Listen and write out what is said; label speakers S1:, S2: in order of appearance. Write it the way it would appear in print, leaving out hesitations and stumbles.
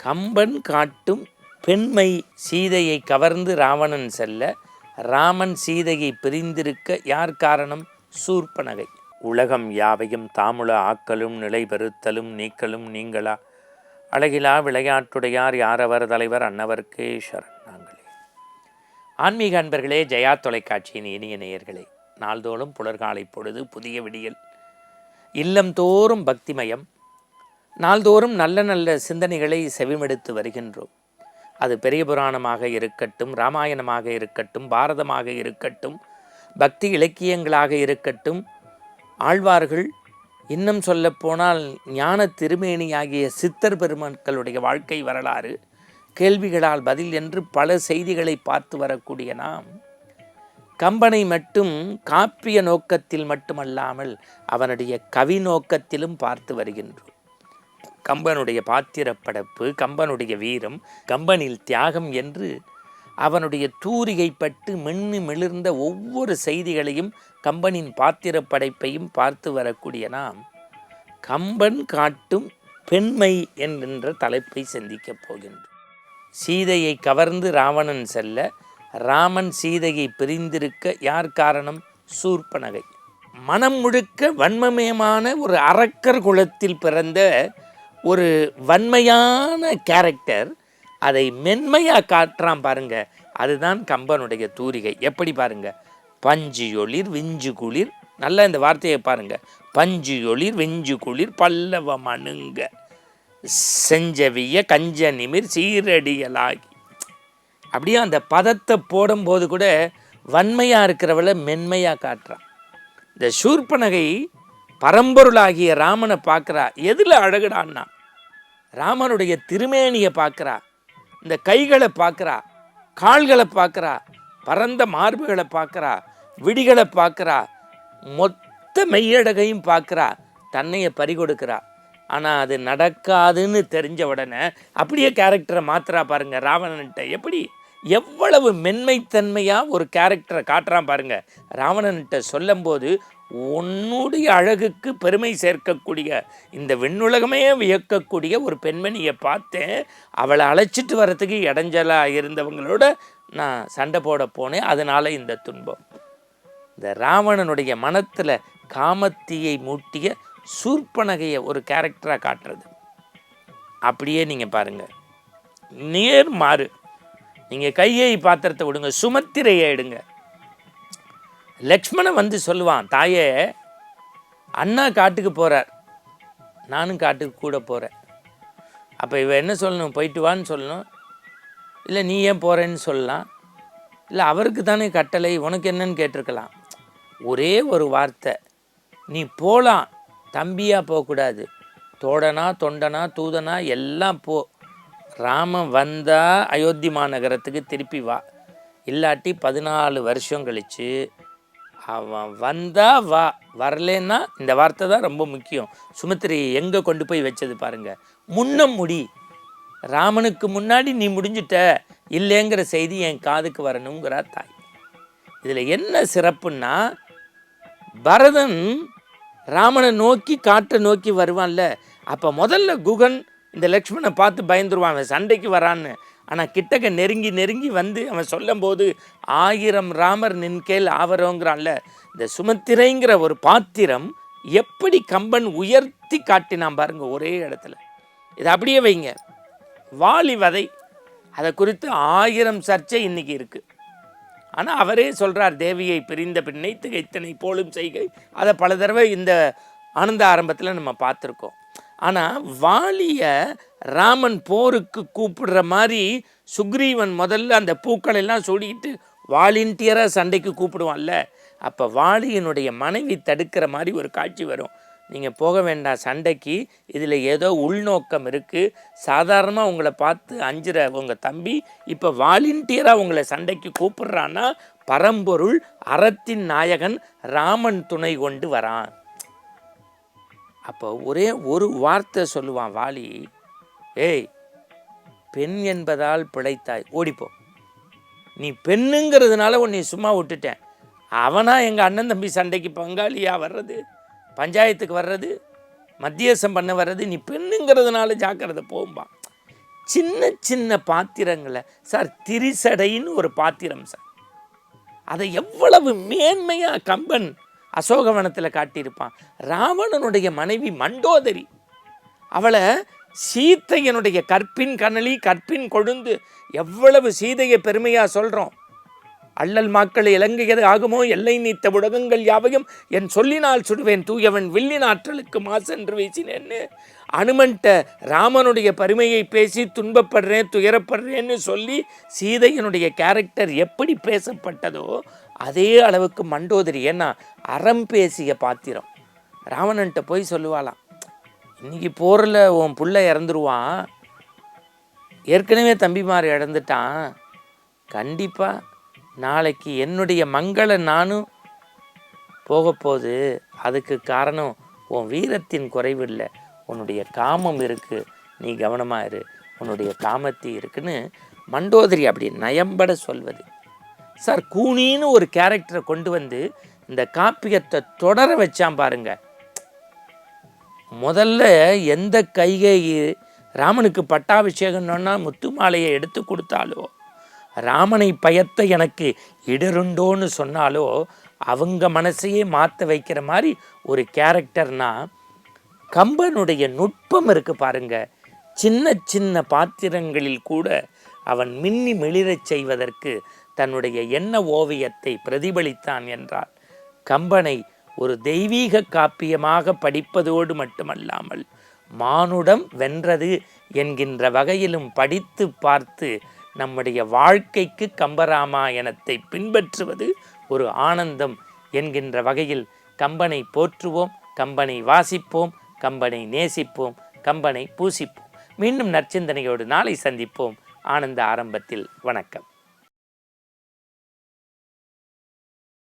S1: கம்பன் காட்டும் பெண்மை சீதையை கவர்ந்து ராவணன் செல்ல, ராமன் சீதையை பிரிந்திருக்க யார் காரணம்? சூர்ப்பனகை. உலகம் யாவையும் தாமுல ஆக்கலும் நிலை பெறுத்தலும் நீக்கலும் நீங்களா அழகிலா விளையாட்டுடையார் யாரவர் தலைவர் அன்னவர்க்கே சரண் நாங்களே. ஆன்மீக அன்பர்களே, ஜெயா தொலைக்காட்சியின் இனிய நேயர்களே, நாள்தோறும் புலர்காலை பொழுது புதிய விடியல், இல்லம் தோறும் பக்திமயம், நாள்தோறும் நல்ல நல்ல சிந்தனைகளை செவிமெடுத்து வருகின்றோம். அது பெரிய புராணமாக இருக்கட்டும், இராமாயணமாக இருக்கட்டும், பாரதமாக இருக்கட்டும், பக்தி இலக்கியங்களாக இருக்கட்டும், ஆழ்வார்கள், இன்னும் சொல்லப்போனால் ஞான திருமேனியாகிய சித்தர் பெருமக்களுடைய வாழ்க்கை வரலாறு, கேள்விகளால் பதில் என்று பல செய்திகளை பார்த்து வரக்கூடிய நாம் கம்பனை மட்டும் காப்பிய நோக்கத்தில் மட்டுமல்லாமல் அவனுடைய கவி நோக்கத்திலும் பார்த்து வருகின்றோம். கம்பனுடைய பாத்திரப்படைப்பு, கம்பனுடைய வீரம், கம்பனில் தியாகம் என்று அவனுடைய தூரிகைப்பட்டு மென்னு மிளிர்ந்த ஒவ்வொரு செய்திகளையும், கம்பனின் பாத்திரப்படைப்பையும் பார்த்து வரக்கூடிய நாம் கம்பன் காட்டும் பெண்மை என்கின்ற தலைப்பை சிந்திக்கப் போகின்றோம். சீதையை கவர்ந்து ராவணன் செல்ல, ராமன் சீதையை பிரிந்திருக்க யார் காரணம்? சூர்ப்பனகை. மனம் முழுக்க வன்மமயமான ஒரு அரக்கர் குலத்தில் பிறந்த ஒரு வன்மையான கேரக்டர், அதை மென்மையாக காட்டுறான் பாருங்க. அதுதான் கம்பனுடைய தூரிகை. எப்படி பாருங்க, பஞ்சு ஒளிர் விஞ்சு குளிர், நல்லா இந்த வார்த்தையை பாருங்க, பஞ்சு ஒளிர் விஞ்சு குளிர் பல்லவ மணுங்க செஞ்சவிய கஞ்ச நிமிர் சீரடியலாகி. அப்படியே அந்த பதத்தை போடும்போது கூட வன்மையாக இருக்கிறவளை மென்மையாக காட்டுறான். இந்த சூர்ப்பனகை பரம்பொருளாகிய ராமனை பார்க்குறா. எதில் அழகுடான்னா, ராமனுடைய திருமேனியை பார்க்குறா, இந்த கைகளை பார்க்குறா, கால்களை பார்க்குறா, பரந்த மார்புகளை பார்க்குறா, விடிகளை பார்க்குறா, மொத்த மெய்யழகையும் பார்க்குறா, தன்னையை பறிகொடுக்கிறா. ஆனால் அது நடக்காதுன்னு தெரிஞ்ச உடனே அப்படியே கேரக்டரை மாத்திரா பாருங்க. ராவணன்கிட்ட எப்படி எவ்வளவு மென்மைத்தன்மையாக ஒரு கேரக்டரை காட்டுறான் பாருங்க. ராவணன்கிட்ட சொல்லும்போது, உன்னுடைய அழகுக்கு பெருமை சேர்க்கக்கூடிய, இந்த விண்ணுலகமே வியக்கக்கூடிய ஒரு பெண்மணியை பார்த்தேன், அவளை அழைச்சிட்டு வர்றதுக்கு இடைஞ்சலாக இருந்தவங்களோட நான் சண்டை போட போனேன், அதனால் இந்த துன்பம். இந்த ராவணனுடைய மனத்தில் காமத்தீயை மூட்டிய சூர்ப்பனகையை ஒரு கேரக்டராக காட்டுறது. அப்படியே நீங்கள் பாருங்கள், நேர் மாறு. நீங்கள் கையை பாத்திரத்தை விடுங்க, சுமத்திரையை எடுங்க. லக்ஷ்மணன் வந்து சொல்லுவான், தாயே அண்ணா காட்டுக்கு போகிறார், நானும் காட்டுக்கு கூட போகிறேன். அப்போ இவன் என்ன சொல்லணும்? போயிட்டு வான்னு சொல்லணும், இல்லை நீ ஏன் போகிறேன்னு சொல்லலாம், இல்லை அவருக்கு தானே கட்டளை, உனக்கு என்னன்னு கேட்டிருக்கலாம். ஒரே ஒரு வார்த்தை, நீ போகலாம், தம்பியாக போகக்கூடாது, தோடனா தொண்டனா தூதனா எல்லாம் போ. ராமன் வந்தால் அயோத்தி மாநகரத்துக்கு திருப்பி வா, இல்லாட்டி 14 வருஷம் கழித்து அவன் வந்தால் வா, வரலன்னா இந்த வார்த்தை தான் ரொம்ப முக்கியம். சுமித்திரையை எங்கே கொண்டு போய் வச்சது பாருங்கள், முன்ன முடி. ராமனுக்கு முன்னாடி நீ முடிஞ்சிட்ட இல்லைங்கிற செய்தி என் காதுக்கு வரணுங்கிறா தாய். இதில் என்ன சிறப்புன்னா, பரதன் ராமனை நோக்கி காட்டை நோக்கி வருவான்ல, அப்போ முதல்ல குகன் இந்த லக்ஷ்மணனை பார்த்து பயந்துருவான், அவன் சண்டைக்கு வரான்னு. ஆனால் கிட்டக்க நெருங்கி நெருங்கி வந்து அவன் சொல்லும்போது, 1000 ராமர் நின்கேல் ஆவரோங்கிறான்ல. இந்த சுமத்திரைங்கிற ஒரு பாத்திரம் எப்படி கம்பன் உயர்த்தி காட்டினான் பாருங்க ஒரே இடத்துல. இதை அப்படியே வைங்க, வாலி வதை, அதை குறித்து 1000 சர்ச்சை இன்னைக்கு இருக்குது. ஆனால் அவரே சொல்கிறார், தேவியை பிரிந்த பின்னை திகைத்தனை போலும் செய்கை. அதை பல தடவை இந்த ஆனந்த ஆரம்பத்தில் நம்ம பார்த்துருக்கோம். ஆனால் வாலியை ராமன் போருக்கு கூப்பிடுற மாதிரி சுக்ரீவன் முதல்ல அந்த பூக்கள் எல்லாம் சூடிக்கிட்டு வாலண்டியராக சண்டைக்கு கூப்பிடுவான்ல, அப்போ வாலியினுடைய மனைவி தடுக்கிற மாதிரி ஒரு காட்சி வரும். நீங்கள் போக வேண்டாம் சண்டைக்கு, இதில் ஏதோ உள்நோக்கம் இருக்குது, சாதாரணமாக உங்களை பார்த்து அஞ்சுற உங்கள் தம்பி இப்போ வாலண்டியராக உங்களை சண்டைக்கு கூப்பிட்றான்னா, பரம்பொருள் அறத்தின் நாயகன் ராமன் துணை கொண்டு வரான். அப்போ ஒரே ஒரு வார்த்தை சொல்லுவான் வாலி, ஏய் பெண் என்பதால் பிழைத்தாய், ஓடிப்போ. நீ பெண்ணுங்கிறதுனால உன்னை சும்மா விட்டுட்டேன், அவனா எங்கள் அண்ணன் தம்பி சண்டைக்கு பங்காளியாக வர்றது, பஞ்சாயத்துக்கு வர்றது, மத்தியஸ்தம் பண்ண வர்றது, நீ பெண்ணுங்கிறதுனால ஜாக்கிரதை போகும்பா. சின்ன சின்ன பாத்திரங்களை சார், திரிசடைன்னு ஒரு பாத்திரம் சார், அதை எவ்வளவு மேன்மையாக கம்பன் அசோகவனத்தில் காட்டியிருப்பான். ராவணனுடைய மனைவி மண்டோதரி, அவளை சீத்தையனுடைய கற்பின் கனலி கற்பின் கொழுந்து, எவ்வளவு சீதையை பெருமையாக சொல்கிறோம். அள்ளல் மாக்கள் இலங்கையது ஆகுமோ எல்லை நீத்த உலகங்கள் யாவையும் என் சொல்லினால் சுடுவேன் தூயவன் வில்லின் ஆற்றலுக்கு மாசென்று வீசினேன்னு அனுமன்ட்ட ராமனுடைய பெருமையை பேசி துன்பப்படுறேன் துயரப்படுறேன்னு சொல்லி சீதையனுடைய கேரக்டர் எப்படி பேசப்பட்டதோ அதே அளவுக்கு மண்டோதரி, ஏன்னா அறம் பேசிய பாத்திரம். ராவணன்ட்ட போய் சொல்லுவாளாம், இன்னைக்கு போரில் உன் புள்ள இறந்துருவான், ஏற்கனவே தம்பிமார் இறந்துட்டான், கண்டிப்பாக நாளைக்கு என்னுடைய மங்கள நானும் போக போகுது, அதுக்கு காரணம் உன் வீரத்தின் குறைவு இல்லை, உன்னுடைய காமம் இருக்குது, நீ கவனமாக இரு, உன்னுடைய காமத்தி இருக்குன்னு மண்டோதரி அப்படி நயம்பட சொல்வது. சார், கூனின்னு ஒரு கேரக்டரை கொண்டு வந்து இந்த காப்பியத்தை தொடர வச்சான் பாருங்க. முதல்ல எந்த கைகை ராமனுக்கு பட்டாபிஷேகம்னா முத்து மாலையை எடுத்து கொடுத்தாலோ, ராமனை பயத்த எனக்கு இடருண்டோன்னு சொன்னாலோ அவங்க மனசையே மாற்ற வைக்கிற மாதிரி ஒரு கேரக்டர்னா கம்பனுடைய நுட்பம் இருக்கு பாருங்க. சின்ன சின்ன பாத்திரங்களில் கூட அவன் மின்னி மிளிரச் செய்வதற்கு தன்னுடைய எண்ண ஓவியத்தை பிரதிபலித்தான் என்றால், கம்பனை ஒரு தெய்வீக காப்பியமாக படிப்பதோடு மட்டுமல்லாமல் மானுடம் வென்றது என்கின்ற வகையிலும் படித்து பார்த்து நம்முடைய வாழ்க்கைக்கு கம்பராமாயணத்தை பின்பற்றுவது ஒரு ஆனந்தம் என்கின்ற வகையில் கம்பனை போற்றுவோம், கம்பனை வாசிப்போம், கம்பனை நேசிப்போம், கம்பனை பூசிப்போம். மீண்டும் நற்சிந்தனையோடு நாளை சந்திப்போம். ஆனந்த ஆரம்பத்தில். வணக்கம்.